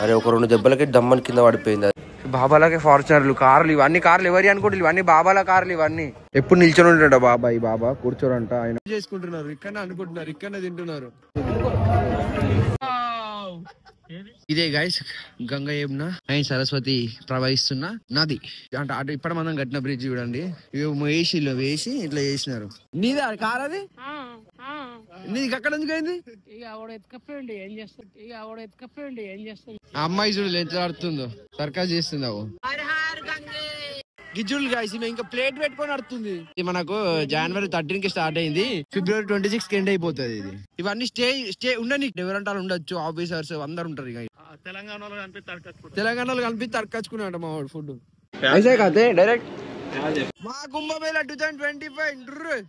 అరే ఒక 2 దెబ్బలకి దమ్మని కింద పడిపోయింది. బాబాలకి ఫార్చునర్లు కార్లు ఇవన్నీ కార్లు ఎవరి అనుకుంటారు, ఇవన్నీ బాబాల కార్లు ఇవన్నీ. ఎప్పుడు నిల్చొని ఉంటాడు బాబా, ఈ బాబా కూర్చోరంట. ఆయన చేసుకుంటున్నారు ఇక్కడ అనుకుంటున్నారు, ఇక్కడ తింటున్నారు. ఇదే గైస్ గంగా యమున అండ్ సరస్వతి ప్రవహిస్తున్న నది. అంటే అటు ఇప్పుడు మనం కట్టిన బ్రిడ్జ్ చూడండి. ఇవి వేసి ఇట్లా చేసినారు. నీదే కార్ అది? నీది అక్కడ ఎందుకు అయింది? అమ్మాయి చూడలే ఎంత ఆడుతుందో, సర్కస్ చేస్తుంది. గిజ్జులు గాయస్ ఇంకా ప్లేట్ పెట్టుకొని ఆడుతుంది. ఇది మనకు జనవరి 13 కి స్టార్ట్ అయింది, ఫిబ్రవరి 26 కి ఎండ్ అయిపోతుంది. ఇది ఇవన్నీ స్టే ఉండని ఎవరంటారు ఉండొచ్చు, ఆఫీసర్స్ అందరు ఉంటారు. ఇక తెలంగాణలో కనిపిస్తే అడకచ్చుకున్నాడు మా వాడు ఫుడ్ అయితే డైరెక్ట్ మా Kumbh Mela 2025.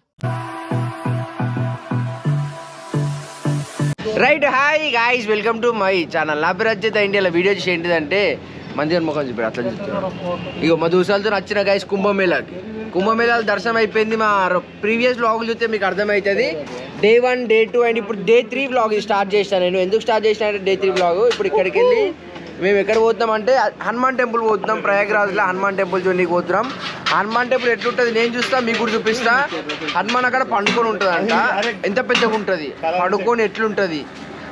Right, hi guys, welcome to my channel. నా పేరు వచ్చేది ఇండియాలో. వీడియో చేసి ఏంటిదంటే మందిరం ముఖం చెప్పారు అట్లా చెప్తున్నారు. ఇక మా దూసాలతో వచ్చిన గాయస్ కుంభమేళాకి. కుంభమేళాలు దర్శనం అయిపోయింది. మా ప్రీవియస్ వ్లాగులు చూస్తే మీకు అర్థమవుతుంది. డే 1, Day 2 అండ్ ఇప్పుడు Day 3 వ్లాగ్ స్టార్ట్ చేస్తాను. నేను ఎందుకు స్టార్ట్ చేసిన అంటే Day 3 వ్లాగ్. ఇప్పుడు ఇక్కడికి వెళ్ళి మేము ఎక్కడ పోతున్నాం అంటే హనుమాన్ టెంపుల్ పోతున్నాం. ప్రయాగ్రాజ్లో హనుమాన్ టెంపుల్ చూడడానికి పోతున్నాం. హనుమాన్ టెంపుల్ ఎట్లుంటుంది నేను చూస్తా, మీకు కూడా చూపిస్తా. హనుమాన్ అక్కడ పండుకొని ఉంటుంది అంట, ఎంత పెద్దగా ఉంటుంది పండుకొని ఎట్లుంటుంది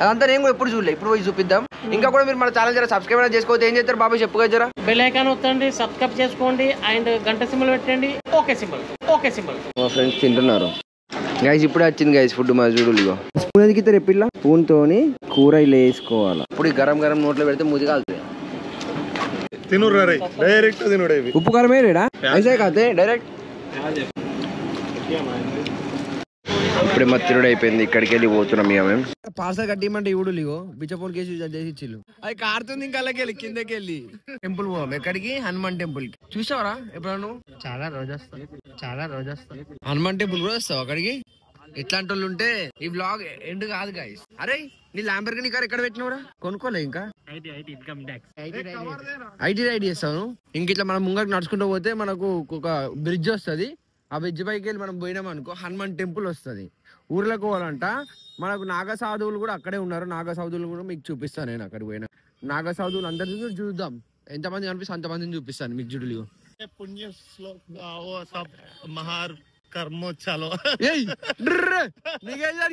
అదంతా నేను కూడా ఎప్పుడు చూడలే. ఇప్పుడు పోయి చూపిద్దాం. ఇంకా కూడా మీరు మన ఛానల్ జర సబ్స్క్రైబ్ చేసుకోవచ్చు. ఏం చేస్తారు బాబాయ్ చెప్పుగా జర? బెల్ ఐకాన్ వత్తండి, సబ్స్క్రైబ్ చేసుకోండి అండ్ గంట సింబల్ పెట్టండి. Okay symbol. మా ఫ్రెండ్స్ తింటున్నారు గైస్. ఇప్పుడే వచ్చింది గైస్ ఫుడ్. మా చూడు స్పూన్ ఎదిగితే రెప్పిల్ల స్పూన్ తోని కూర ఇలా వేసుకోవాలి. ఇప్పుడు గరం గరం నోట్లో పెడితే ముది కాలుతుంది. డైరెక్ట్ ఉప్పు కారం వేరేడా ఐసా కాదే డైరెక్ట్. ఇప్పుడే మత్తిరుడు అయిపోయింది. ఇక్కడికి వెళ్ళి పోతున్నాం మేము. పార్సల్ కట్టిమంటే ఇవుడు లిగో బిచ్చపోన్ కేసు చేసి ఇచ్చిల్లు. అది కారుతుంది ఇంకా అలాగే కిందకి వెళ్ళి టెంపుల్ పోదాం. ఎక్కడికి? హనుమాన్ టెంపుల్ కి. చూసావరా ఎప్పుడు? చాలా రోజు వస్తాను. హనుమాన్ టెంపుల్ కూడా వస్తావు అక్కడికి? ఇట్లాంటి వాళ్ళు ఉంటే ఈ బ్లాగ్ ఎండ్ కాదు గాయస్. అరే నీ ల్యాంబర్గిని కార్ ఎక్కడ పెట్టినవురా? కొనుక్కోలే ఇంకా? ఐటీ రైడ్ చేస్తాను. ఇంక ఇట్లా మనం ముంగకి నడుచుకుంటూ పోతే మనకు ఒక బ్రిడ్జ్ వస్తుంది. ఆ బ్రిడ్జ్ పైకి వెళ్ళి మనం పోయినాం అనుకో హనుమాన్ టెంపుల్ వస్తుంది. ఊర్లోకి పోవాలంట. మనకు నాగ సాధువులు కూడా అక్కడే ఉన్నారు. నాగ సాధువులు కూడా మీకు చూపిస్తాను. నేను అక్కడికి పోయినా నాగ సాధువులు అందరినీ చూద్దాం. ఎంతమంది కనిపిస్తే అంతమందిని చూపిస్తాను మీకు. చూడు పుణ్య మహార్ కర్మో చాలో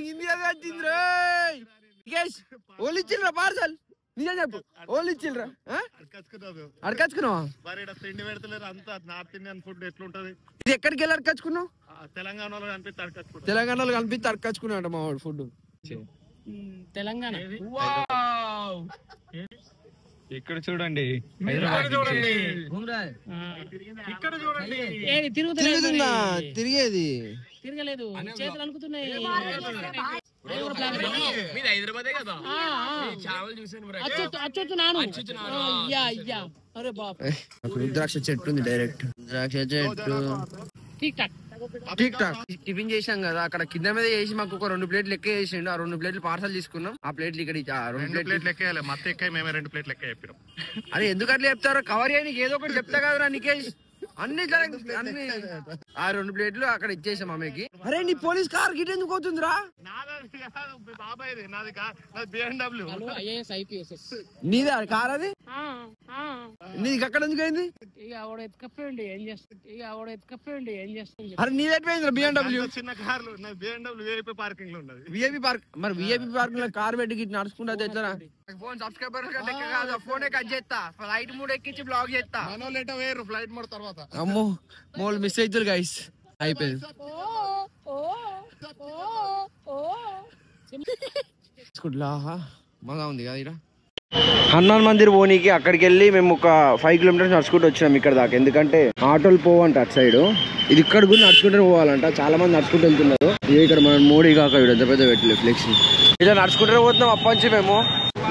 హిందీ అదే వచ్చింది. ఓళ్ళు ఇచ్చిండ్రా పార్సల్? నిజం చెప్పు, ఓళ్ళు ఇచ్చిండ్రా? అడకచ్చుకున్నావా? అంతా నార్త్ ఇండియన్ ఫుడ్ ఎట్లుంటది? ఇది ఎక్కడికి వెళ్ళి అడకచ్చుకున్నావు? తెలంగాణలో కనిపిస్తే అడకచ్చుకున్నాడు మా వాడు ఫుడ్. తెలంగాణ ఇక్కడ చూడండి, తిరిగేది తిరగలేదు, చేతులు అనుకుతున్నాయి. రుద్రాక్ష చెట్టు ఉంది. డైరెక్ట్ రుద్రాక్ష చెట్టు. టిక్ టాక్ టిఫిన్ చేసాం కదా, అక్కడ కింద మీద చేసి మాకు ఒక 2 ప్లేట్లు లెక్క చేసిండు. ఆ 2 ప్లేట్లు పార్సల్ తీసుకున్నాం. ఆ ప్లేట్లు ఇక్కడ 2 ప్లేట్లు లెక్క మొత్తం ఎక్క మేము 2 ప్లేట్లు లెక్క చెప్పినాం. అదే ఎందుకు అట్లా చెప్తారో? కవర్ చేయడానికి ఏదో ఒకటి చెప్తా కదరా నికేష్. అన్ని ఆ 2 ప్లేట్లు అక్కడ ఇచ్చేసాం అమ్మకి. అరే నీ పోలీస్ కార్ గిట్ ఎందుకు అవుతుందిరా? నీదే కార్ అది? నీకు అక్కడ ఎందుకు అయింది? అరే నీది ఎట్లా BMW? చిన్న కార్లు BMW విఐపి పార్కింగ్ లో ఉన్నది. VIP park. మరి విఐపి పార్కింగ్ లో కార్ పెట్టి గిట్ నడుచుకుంటా ఎట్లా? ఫోన్ సబ్స్క్రైబర్ కాదు, ఫోనే కట్ చేస్తా. ఫ్లైట్ మోడ్ ఎక్కించి బ్లాగ్ చేస్తా. వేరు ఫ్లైట్ మోడ్ తర్వాత. అమ్మో మోల్ మిస్ అవుతారు గైస్. అయిపోయింది. మగా ఉంది కదా ఇక్కడ హనుమాన్ మందిర్ పోనీకి. అక్కడికి వెళ్ళి మేము ఒక 5 కిలోమీటర్స్ నడుచుకుంటూ వచ్చినాం ఇక్కడ దాకా. ఎందుకంటే ఆటోలు పోవంట అటు సైడ్. ఇది ఇక్కడ కూడా నడుచుకుంటూ పోవాలంట. చాలా మంది నడుచుకుంటూ వెళ్తున్నారు. ఇక్కడ మనం మోడీ కాక ఎంత పెద్ద పెట్టలేదు ఫ్లెక్స్. ఇలా నడుచుకుంటూ పోతున్నాం అప్పటి మేము.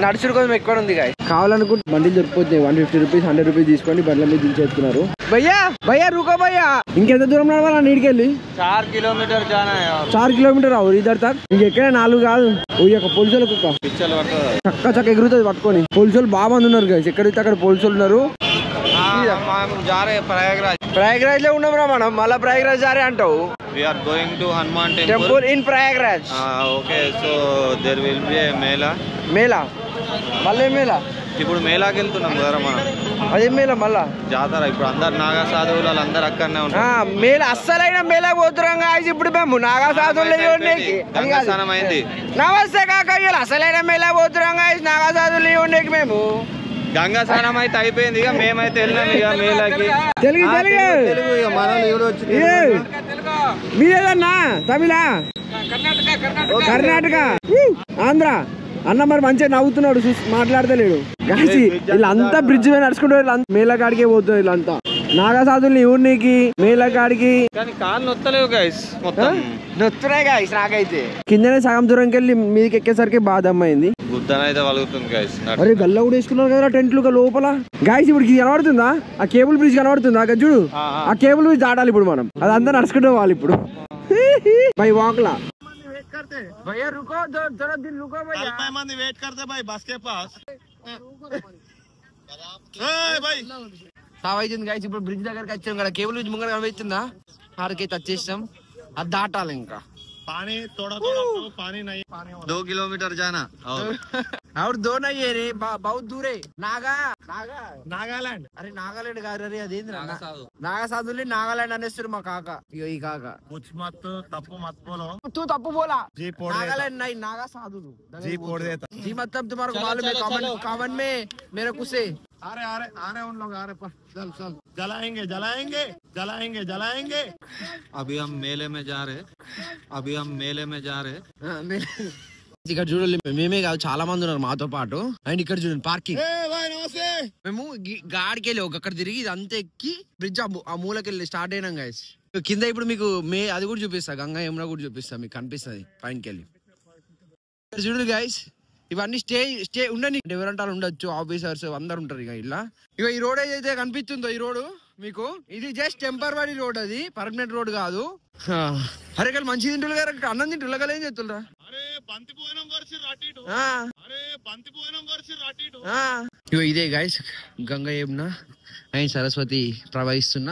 నడుచుడు కోసం ఎక్కువ ఉంది గాయ. కావాలనుకుంటే బండిలు దొరికిపోతున్నాయి. 150 రూపీస్ 100 రూపీస్ తీసుకొని బండ్ల మీద దించేస్తున్నారు. భయ్యా రూకో భయ్యా. ఇంకెంత దూరం నడవాలా నీడికెళ్ళి? 4 కిలోమీటర్ 4 కిలోమీటర్ అవు ఇద్దరు తాక్. ఇంకెక్కడ 4 కాదు. పోలీసులు కుక్క చక్క చక్క ఎగురుతుంది పట్టుకొని. పోలీసులు బాగా మంది ఉన్నారు గాయస్. ఎక్కడైతే అక్కడ పోలీసులు ఉన్నారు. जा रहे हैं प्रयागराज ప్రయాగ్రాజ్ లో ఉన్నాం రా మనం, మళ్ళీ ప్రయాగ్రాజ్ జారే అంటావు. we are going to Hanuman temple temple in Prayagraj. okay so there will be a mela Mela, మళ్ళీ మేళా. ఇప్పుడు మేళాకి వెళ్తున్నాం కదా మనం. అదే మేళా మళ్ళా జాతర. ఇప్పుడు అందరు నాగా సాధువులు వాళ్ళందరూ అక్కడనే ఉంటారు. మేళా అస్సలైన మేళా పోతున్నాం కాదు ఇప్పుడు మేము నాగా సాధువులు స్నానం అయింది. నమస్తే కాక, అసలైన మేళా పోతున్నాం కాదు నాగా సాధువులు ఉండేకి మేము. గంగా స్నానం అయితే అయిపోయింది, ఇక మేమైతే వెళ్ళాం ఇక మేళాకి. తెలుగు తెలుగు తెలుగు ఇక మనల్ని ఎవరు వచ్చి మీరేదన్నా తమిళ, కర్ణాటక, ఆంధ్ర అన్న. మరి మంచిగా నవ్వుతున్నాడు, చూసి మాట్లాడతలేడు. కాసి వీళ్ళంతా బ్రిడ్జ్ మీద నడుచుకుంటూ మేళకాడికే పోతుంది. వీళ్ళంతా నాగా సాధుల్ని ఊరికి మేళకాడికి. కానీ కాళ్ళు నొత్తలేవు గైస్, మొత్తం నొత్తున్నాయి గాయస్. నాకైతే కిందనే సగం దూరంకి వెళ్ళి మీదకి ఎక్కేసరికి బాధ అమ్మైంది. గుద్దనైతే వలుగుతుంది గైస్. అరే గల్లా కూడా వేసుకున్నారు కదా టెంట్లు లోపల. గాయస్ ఇప్పుడు కనబడుతుందా ఆ కేబుల్ బ్రిడ్జ్? కనబడుతుందా అక్కడ చూడు, ఆ కేబుల్ బ్రిడ్జ్ దాటాలి ఇప్పుడు మనం. అదంతా నడుచుకుంటూ పోవాలి ఇప్పుడు బై వాక్లా. भैया रुको, थोड़ा दिन रुको भैया. మంది వెయిట్ करते भाई बस के पास. भाई సావైతుంది గాయస్. ఇప్పుడు బ్రిడ్జ్ దగ్గరికి వచ్చాం కదా, కేబుల్ బ్రిడ్జ్ ముంగడ కనిపిస్తుందా? ఆడికైతే వచ్చేసాం. అది దాటాలి ఇంకా. पानी थोड़ा थोड़ा पानी नहीं, पानी 2 किलोमीटर जाना और दो नहीं है रे, बहुत दूर है. नागालैंड. అరే నాగాలాండ్ కాదు రే, అదేంద్ర నాగా సాధువులు నాగాలాండ్ అనేస్తారు మా కాక. ఇగో ఈ కాక कुछ मत तप्पू मत बोलो. तू तप्पू बोला. जी पोड़ नागालैंड नहीं, नागा साधु. जी पोड़ देता. जी मतलब तुम्हारे को मालूम है, कॉमन में मेरे को से. अरे अरे अरे उन लोग आ रहे, चल चल जलाएंगे जलाएंगे जलाएंगे जलाएंगे. अभी हम मेले में जा रहे, अभी हम मेले में जा रहे. ఇక్కడ చూడాలి, మేమే కాదు చాలా మంది ఉన్నారు మాతో పాటు. అండ్ ఇక్కడ చూడండి పార్కింగ్. మేము గాడికి వెళ్ళి అక్కడ తిరిగి ఇదంతా ఎక్కి బ్రిడ్జ్ ఆ మూలకెళ్ళి స్టార్ట్ అయినాం గైస్. కింద ఇప్పుడు మీకు అది కూడా చూపిస్తా, గంగా యమున కూడా చూపిస్తా, మీకు కనిపిస్తుంది పైనకి వెళ్ళి. చూడండి గైస్, ఇవన్నీ స్టే ఉండని ఎవరంటారు ఉండొచ్చు, ఆఫీసర్స్ అందరు ఉంటారు ఇక ఇలా. ఇక ఈ రోడ్ ఏదైతే కనిపిస్తుందో ఈ రోడ్ మీకు, ఇది జస్ట్ టెంపరరీ రోడ్, అది పర్మనెంట్ రోడ్ కాదు. అరే కానీ మంచి తింటులు గారు, అన్నం తింటులు కదా, ఏం చెప్తుండ్రా? ఇగో ఇదే గైస్ గంగా యమున అండ్ సరస్వతి ప్రవహిస్తున్న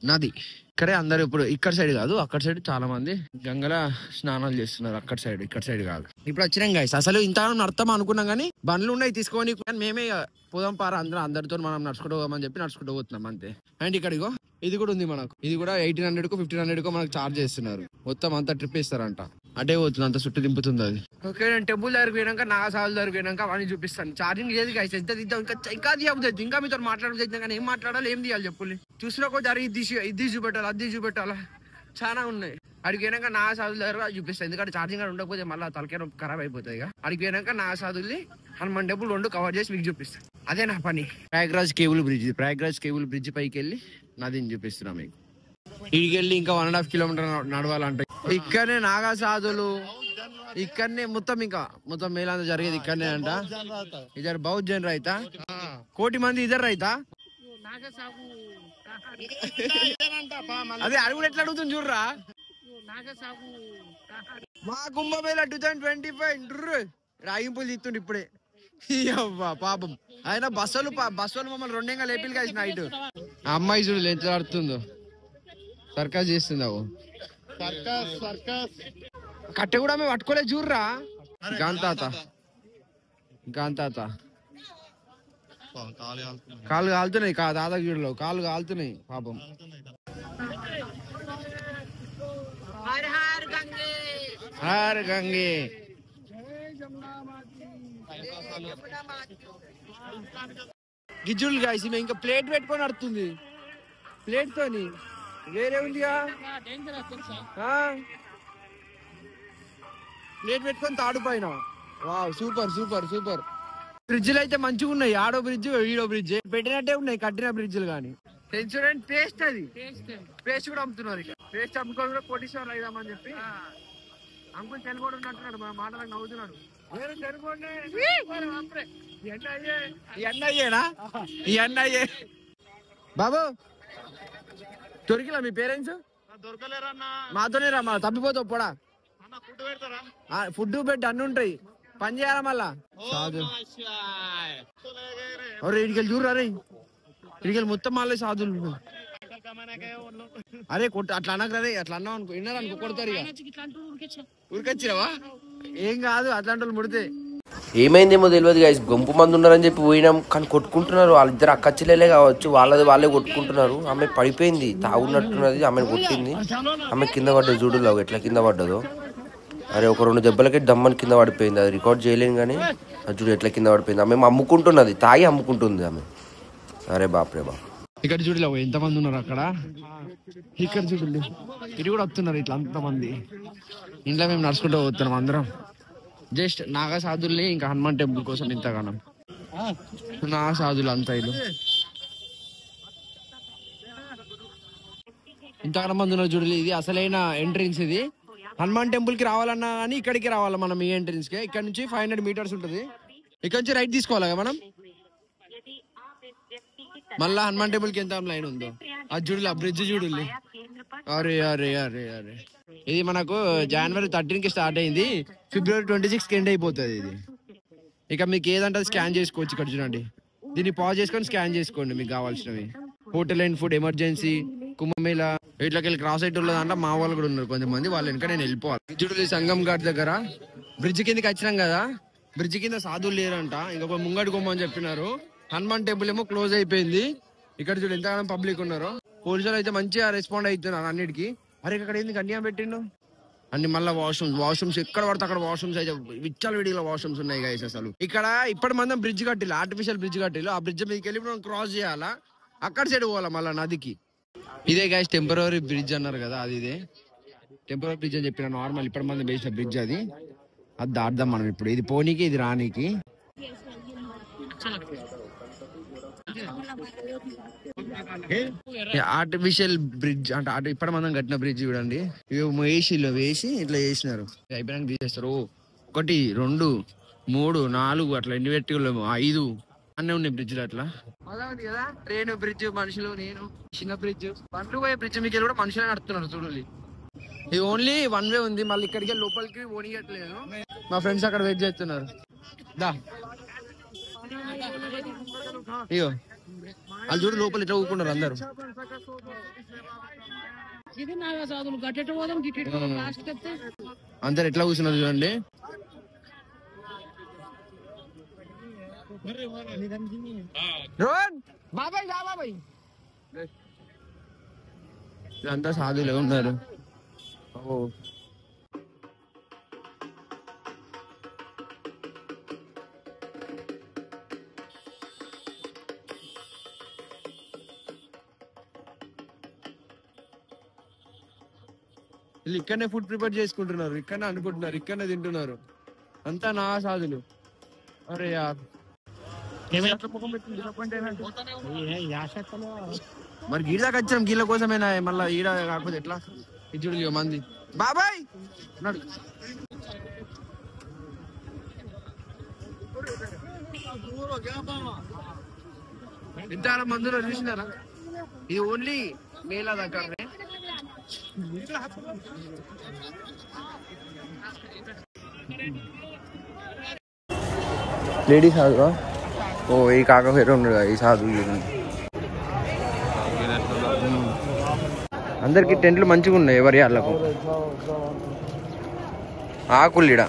నది. ఇక్కడే అందరు ఇప్పుడు ఇక్కడ సైడ్ కాదు, అక్కడ సైడ్ చాలా మంది గంగల స్నానాలు చేస్తున్నారు. అక్కడ సైడ్ ఇక్కడ సైడ్ కాదు. ఇప్పుడు వచ్చినాం గైస్. అసలు ఇంత నడతాం అనుకున్నాం కానీ బండ్లు ఉన్నాయి తీసుకొని, మేమే పోదాం పారా అందరితో మనం నడుచుకుంటూ పోమని చెప్పి నడుచుకుంటూ పోతున్నాం అంతే. అండ్ ఇక్కడిగో ఇది కూడా ఉంది మనకు. ఇది కూడా 1800 కు 1500 కు మనకు చార్జ్ చేస్తున్నారు. మొత్తం అంతా ట్రిప్ ఇస్తారంట. అటే పోతుంది, అంత చుట్టూ దింపుతుంది అది. ఓకే నేను టెంపుల్ దగ్గరికి పోయినాక నాగా సాధువుల దగ్గరికి పోయినాక అవన్నీ చూపిస్తాను. ఛార్జింగ్ చేసి గైస్ ఎంత తీద్దాం, ఇంకా తీయబుద్ది, ఇంకా మీతో మాట్లాడబుద్ది కానీ ఏం మాట్లాడాలి ఏం తీయాలి చెప్పుల్ని. చూసినా కూడా ఇది చూపెట్టాలి అది చూపెట్టాలా, చాలా ఉన్నాయి. అడిగి పోయినాక నాగా సాధువుల దగ్గర చూపిస్తాను. ఎందుకంటే ఛార్జింగ్ ఉండకపోతే మళ్ళీ తలకాయ ఖరాబ్ అయిపోతుంది. ఇక అడిగి పోయినాక నాగా సాధువుల్ని హనుమాన్ టెంపుల్ 2 కవర్ చేసి మీకు చూపిస్తాను. అదే నా పని. ప్రయాగ్రాజ్ కేబుల్ బ్రిడ్జ్ పైకి వెళ్ళి నదిని చూపిస్తున్నా మీకు. ఇడికి వెళ్ళి ఇంకా 1.5 కిలోమీటర్ నడవాలంటే. ఇక్కడనే నాగా సాధువులు, ఇక్కడనే మొత్తం మేళంతా జరిగేది ఇక్కడనే అంట. ఇద్దరు బౌద్ధ జన్ రైతా, 1 కోటి మంది ఇద్దరు రైతా. అదే అడుగుడు ఎట్లా అడుగుతుంది చూడరా. మా కుంభమేళ 2025 రాయింపులు తీస్తుండే ఇప్పుడే. పాపం ఆయన బస్సులు మమ్మల్ని 2 లేపిలు కలిసి నైట్. అమ్మాయి చూడు ఎంత ఆడుతుందో, సర్కస్ చేస్తుంది. కట్టె కూడా మేము పట్టుకోలేదు చూడరా. గాంతాత కాళ్ళు కాలుతున్నాయి, దాదాగిరిలో కాళ్ళు కాలుతున్నాయి పాపం. హర్ గంగే గిజ్జులు గాయస్. ఇంకా ప్లేట్ పెట్టుకొని నడుతుంది, ప్లేట్ తోని వేరే ఉందిగా. ప్లేట్ పెట్టుకొని తాడు పైన. Wow super super super. బ్రిడ్జ్లు అయితే మంచిగా ఉన్నాయి. ఆడో బ్రిడ్జ్ ఈడో బ్రిడ్జ్ పెట్టినట్టే ఉన్నాయి కట్టిన బ్రిడ్జ్లు కానీ. చూడండి పేస్ట్, అది పేస్ట్ కూడా అమ్ముతున్నారు. ఇక పేస్ట్ అమ్ముకొని కూడా కోటీశ్వరులు అయిదామని చెప్పి అంకుల్ తెలుగోడు అంటున్నాడు. మన మాటలకు నవ్వుతున్నాడు. అయ్యే బాబు దొరికిలా మీ పేరెంట్స్? మాతోనే రా, మా తప్పిపోతావు పొడా. ఫుడ్ బెడ్ అన్ని ఉంటాయి, పని చేయాలా మళ్ళా. వీడికి చూడరా రే, ఇడికి మొత్తం వాళ్ళే సాధులు. అరే కొట్టు అట్లా అనకరే, అట్లా అన్నావు అనుకో విన్నారు అనుకో కొడతారు ఇక. ఊరికొచ్చిరావా? ఏం కాదు అట్లాంటి వాళ్ళు ముడితే. ఏమైందేమో తెలియదు గైస్, గుంపు మంది ఉన్నారని చెప్పి పోయినాం కానీ కొట్టుకుంటున్నారు. వాళ్ళిద్దరు అక్కచెల్లెలే కావచ్చు, వాళ్ళది వాళ్ళే కొట్టుకుంటున్నారు. ఆమె పడిపోయింది, తాగున్నట్టున్నది, ఆమెను కొట్టింది. ఆమె కింద పడ్డది, చూడులో ఎట్లా కింద పడ్డదో. అరే ఒక 2 దెబ్బలకి దమ్మని కింద పడిపోయింది. అది రికార్డ్ చేయలేను కానీ అది చూడు ఎట్లా కింద పడిపోయింది. ఆమె అమ్ముకుంటున్నది, తాగి అమ్ముకుంటుంది ఆమె. అరే బాప్రే బాప్. ఇక్కడ చూడలే ఎంతమంది ఉన్నారు అక్కడ. ఇక్కడ చూడండి ఇటు కూడా వస్తున్నారు ఇట్లా అంతమంది. ఇంట్లో మేము నడుచుకుంటూ పోతున్నాం అందరం. జస్ట్ నాగా సాధుల్ని ఇంకా హనుమాన్ టెంపుల్ కోసం ఇంతగానం నా సాధులు అంతా ఇల్లు ఇంతగానం మంది ఉన్నారు చూడలే. ఇది అసలైన ఎంట్రన్స్. ఇది హనుమాన్ టెంపుల్ కి రావాలన్నా కానీ ఇక్కడికి రావాలి మనం. ఈ ఎంట్రన్స్ కి ఇక్కడ నుంచి 500 మీటర్స్ ఉంటుంది. ఇక్కడ నుంచి రైట్ తీసుకోవాలి మనం. మళ్ళా హనుమాన్ టెంపుల్ కి ఎంత లైన్ ఉందో అది చూడలే. ఆ బ్రిడ్జ్ చూడలే. అరే అరే అరే అరే ఇది మనకు January 13 కి స్టార్ట్ అయింది, February 26 కి ఎండ్ అయిపోతుంది ఇది. ఇక మీకు ఏదంటే స్కాన్ చేసుకోవచ్చు. ఇక్కడ చూడండి, దీన్ని పాజ్ చేసుకొని స్కాన్ చేసుకోండి మీకు కావాల్సినవి. Hotel and food, emergency, Kumbh Mela, ఇట్లకి వెళ్ళి క్రాస్ సైడ్ దాంట్లో మా వాళ్ళు కూడా ఉన్నారు కొంతమంది. వాళ్ళ వెనక నేను వెళ్ళిపోవాలి. చూడండి సంగం ఘాట్ దగ్గర బ్రిడ్జ్ కిందకి వచ్చినాం కదా, బ్రిడ్జ్ కింద సాధువులు లేరంట, ఇంకొక ముంగడి కొమ్మని చెప్పినారు. హనుమాన్ టెంపుల్ ఏమో క్లోజ్ అయిపోయింది. ఇక్కడ చూడు ఎంతగానో పబ్లిక్ ఉన్నారు. పోలీసులు అయితే మంచిగా రెస్పాండ్ అవుతున్నారు అన్నిటికీ. అరే ఇక్కడ ఏంది కన్యా పెట్టిండు అన్ని. మళ్ళీ వాష్రూమ్స్ ఎక్కడ పడితే అక్కడ వాష్రూమ్స్ అయితే విచ్చల విడిలో వాష్రూమ్స్ ఉన్నాయి గైస్. అసలు ఇక్కడ ఇప్పటి మంది బ్రిడ్జ్ కట్టిల్లు, ఆర్టిఫిషియల్ బ్రిడ్జ్ కట్టిల్లు. ఆ బ్రిడ్జ్ మీదకి వెళ్ళి మనం క్రాస్ చేయాలా, అక్కడ సైడ్ పోవాలా మళ్ళీ నదికి. ఇదే గైస్ టెంపరరీ బ్రిడ్జ్ అన్నారు కదా, అది ఇదే టెంపరరీ బ్రిడ్జ్ అని చెప్పిన. నార్మల్ ఇప్పటి మంది వేసిన బ్రిడ్జ్ అది దాటుదాం మనం ఇప్పుడు. ఇది పోనీకి ఇది రానీకి. ఆర్టిఫిషియల్ బ్రిడ్జ్ అంటే ఇప్పటి మనం కట్టిన బ్రిడ్జ్ చూడండి. ఇవి వేసి ఇట్లా చేసినారు. అయిపోయినాక తీసేస్తారు. 1 2 3 4 అట్లా ఎన్ని పెట్టుకోలేము, 5 అన్నీ ఉన్నాయి బ్రిడ్జ్లు అట్లా. అలా ఉంది కదా ట్రైన్ బ్రిడ్జ్, మనుషులు, నేను చిన్న బ్రిడ్జ్, బండ్లు పోయే బ్రిడ్జ్ మీకు కూడా మనుషులే నడుతున్నారు చూడాలి. ఇది ఓన్లీ 1 వే ఉంది. మళ్ళీ ఇక్కడికి లోపలికి ఓనియట్లేదు. మా ఫ్రెండ్స్ అక్కడ వెయిట్ చేస్తున్నారు. దా అయ్యో వాళ్ళు చూడు లోపల ఇట్లా ఊరుకున్నారు అందరు. అందరు ఎట్లా కూర్చున్నారు చూడండి. అంతా సాధువులే ఉన్నారు. వీళ్ళు ఇక్కడనే ఫుడ్ ప్రిపేర్ చేసుకుంటున్నారు, ఇక్కడనే అనుకుంటున్నారు, ఇక్కడనే తింటున్నారు. అంతా నా సాధులు. అరే యార్ మరి గీడ దాకా వచ్చాం, గీళ్ళ కోసమేనా మళ్ళీ ఈడ కాకపోతే ఎట్లా? ఇచ్చుడు మంది బాబాయ్ అన్నాడు. ఇంత మందులో చూసినారా? ఇది ఓన్లీ మేళా దగ్గరనే. లేడీస్ సాధువా? ఓ ఈ కాక వేరే ఉన్నాడు ఈ సాధువు. అందరికి టెంట్లు మంచిగా ఉన్నాయి ఎవరి వాళ్ళకు. ఆకులీడ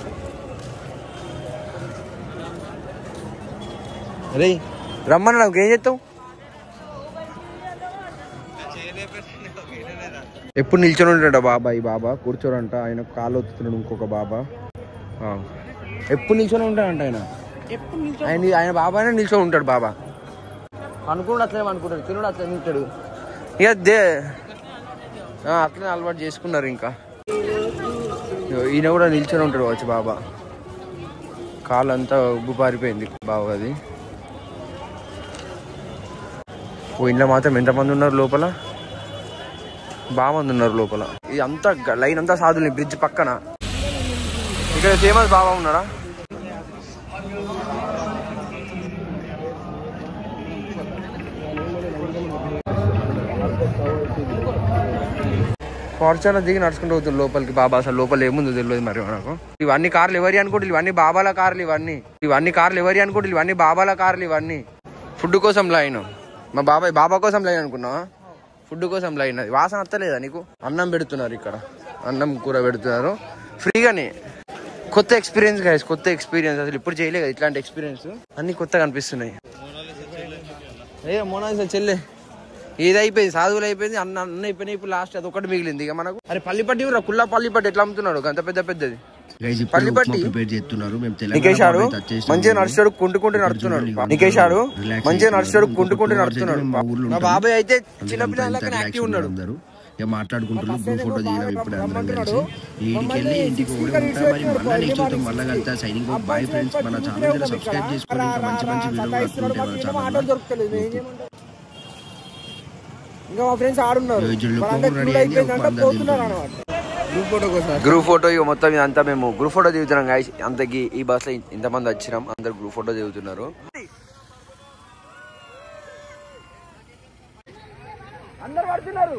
రే రమ్మన్నా నాకు ఏం చేస్తావు? ఎప్పుడు నిల్చొని ఉంటాడు బాబా. ఈ బాబా కూర్చోరంట, ఆయన కాళ్ళు వస్తున్నాడు. ఇంకొక బాబా ఎప్పుడు నిల్చొని ఉంటాడంట ఆయన. ఆయన బాబా అయినా నిల్చొని ఉంటాడు. బాబా అనుకున్నాడు అట్లే అనుకుంటాడు, తినడు అట్లే తింటాడు. ఇక అట్లనే అలవాటు చేసుకున్నారు. ఇంకా ఈయన కూడా నిల్చొని ఉంటాడు వచ్చి బాబా. కాళ్ళు అంతా ఉబ్బు పారిపోయింది బాబాది. ఓ ఇంట్లో మాత్రం ఎంతమంది ఉన్నారు లోపల? బాగా మంది ఉన్నారు లోపల. ఇది అంతా లైన్ అంతా సాధులు. బ్రిడ్జ్ పక్కన ఇక్కడ ఫేమస్ బాబా ఉన్నాడా? ఫార్చునర్ దిగి నడుచుకుంటూ అవుతుంది లోపలికి బాబా. అసలు లోపల ఏముందో తెలియదు మరి మనకు. ఇవన్నీ కార్లు ఎవరి అనుకోండి, ఇవన్నీ బాబాల కార్లు. ఇవన్నీ కార్లు ఎవరి అనుకోండి, ఇవన్నీ బాబాల కార్లు. ఇవన్నీ ఫుడ్ కోసం లైన్. మా బాబా కోసం లైన్ అనుకున్నావా? ఫుడ్ కోసం లైన్. అది వాసన వస్తలేదా నీకు? అన్నం పెడుతున్నారు ఇక్కడ, అన్నం కూర పెడుతున్నారు ఫ్రీగానే. కొత్త ఎక్స్పీరియన్స్ గైస్, కొత్త ఎక్స్పీరియన్స్. అసలు ఇప్పుడు చేయలేదు ఇట్లాంటి ఎక్స్పీరియన్స్, అన్ని కొత్తగా అనిపిస్తున్నాయి. మోనాలిసా చెల్లె ఏది అయిపోయింది, సాధువులు అయిపోయింది, అన్న అయిపోయినాయి. ఇప్పుడు లాస్ట్ అది ఒకటి మిగిలింది ఇక మనకు. అరే పల్లిపట్టి కుల్లా పల్లిపట్టి ఎట్లా అమ్ముతున్నాడు అంత పెద్దది పల్లిపట్టి. నికేష్ ఆడు మంచిగా నడుస్తాడు, కుంటుకుంటూ నడుస్తున్నాడు. నికేష్ ఆడు మంచిగా నడుస్తాడు, కుంటుకుంటూ నడుస్తున్నాడు. మా బాబాయ్ అయితే చిన్నపిల్లలకి యాక్టివ్ ఉన్నాడు. మాట్లాడుకుంటున్నాం, గ్రూప్ ఫోటో దిగినాం ఇప్పుడు అందరం కలిసి. ఇంటికెళ్ళి ఇంటికి కూడా ఉంటా. మరి మళ్ళీ నెక్స్ట్ చూద్దాం, మళ్ళీ కలుతా. Shining boy friends. మన ఛానల్ సబ్స్క్రైబ్ చేసుకోండి, ఇంకా మంచి మంచి వీడియోలు వస్తుంటాయి మన ఛానల్. ఇంకా మా ఫ్రెండ్స్ ఆడున్నారు. గ్రూప్ ఫోటో ఇక మొత్తం ఇదంతా మేము గ్రూప్ ఫోటో దిగుతున్నాం గాయస్. అంతకి ఈ బస్ లో ఇంతమంది వచ్చినాం, అందరు గ్రూప్ ఫోటో దిగుతున్నారు. అందరు పడుతున్నారు.